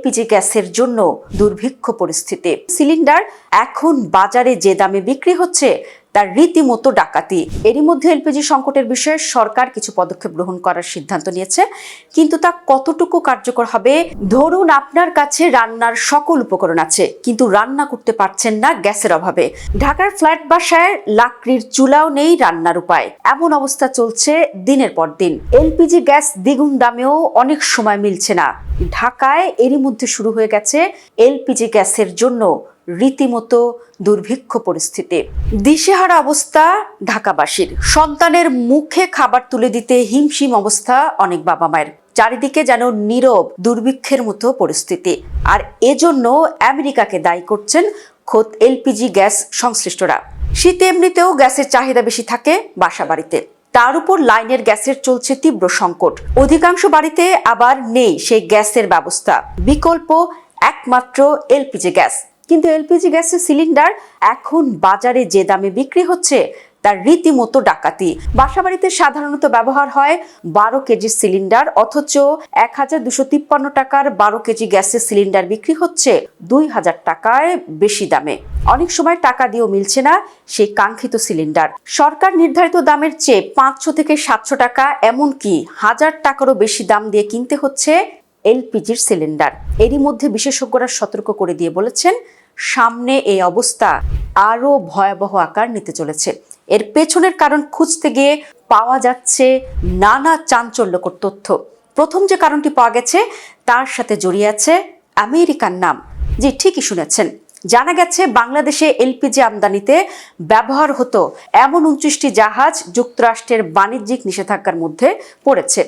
LPG গ্যাসের জন্য দুর্ভিক্ষ পরিস্থিতি। সিলিন্ডার এখন বাজারে যে দামে বিক্রি হচ্ছে তার রীতিমতো ডাকাতি। এরই মধ্যে এলপিজি সংকটের বিষয়ে সরকার কিছু পদক্ষেপ গ্রহণ করার সিদ্ধান্ত নিয়েছে, কিন্তু তা কতটুকু কার্যকর হবে? ধরুন আপনার কাছে রান্নার সকল উপকরণ আছে, কিন্তু রান্না করতে পারছেন না গ্যাসের অভাবে। ঢাকার ফ্ল্যাট বাসায় লাকড়ির চুলাও নেই রান্নার উপায়। এমন অবস্থা চলছে দিনের পর দিন। এলপিজি গ্যাস দ্বিগুণ দামেও অনেক সময় মিলছে না। ঢাকায় এরই মধ্যে শুরু হয়ে গেছে এলপিজি গ্যাসের জন্য রীতিমতো দুর্ভিক্ষ পরিস্থিতি। দিশেহারা অবস্থা ঢাকাবাসীর। সন্তানের মুখে খাবার তুলে দিতে হিমশিম অবস্থা অনেক বাবা মায়ের। চারিদিকে যেন নীরব দুর্ভিক্ষের মতো পরিস্থিতি। আর এজন্য আমেরিকাকে দায়ী করছেন খোদ এলপিজি গ্যাস সংশ্লিষ্টরা। শীতে এমনিতেও গ্যাসের চাহিদা বেশি থাকে বাসা বাড়িতে, তার উপর লাইনের গ্যাসের চলছে তীব্র সংকট। অধিকাংশ বাড়িতে আবার নেই সেই গ্যাসের ব্যবস্থা। বিকল্প একমাত্র এলপিজি গ্যাস। কিন্তু এলপিজি গ্যাসের সিলিন্ডার এখন বাজারে যে দামে বিক্রি হচ্ছে তার রীতিমতো ডাকাতি। বাসাবাড়িতে সাধারণত ব্যবহার হয় 12 কেজি সিলিন্ডার, অথচ 1253 টাকার 12 কেজি গ্যাসের সিলিন্ডার বিক্রি হচ্ছে 2000 টাকায় বেশি দামে। অনেক সময় টাকা দিয়েও মিলছে না সেই কাঙ্ক্ষিত সিলিন্ডার। সরকার নির্ধারিত দামের চেয়ে 500 থেকে 700 টাকা, এমনকি 1000 টাকারও বেশি দাম দিয়ে কিনতে হচ্ছে এলপিজির সিলিন্ডার। এরই মধ্যে বিশেষজ্ঞরা সতর্ক করে দিয়ে বলেছেন, সামনে এই অবস্থা আরো ভয়াবহ আকার নিতে চলেছে। এর পেছনের কারণ খুঁজতে গিয়ে পাওয়া যাচ্ছে নানা চাঞ্চল্যকর তথ্য। প্রথম যে কারণটি পাওয়া গেছে তার সাথে জড়িয়ে আছে আমেরিকার নাম। জি, ঠিকই শুনেছেন। জানা গেছে বাংলাদেশে এলপিজি আমদানিতে ব্যবহার হতো এমন 29টি জাহাজ যুক্তরাষ্ট্রের বাণিজ্যিক নিষেধাজ্ঞার মধ্যে পড়েছে।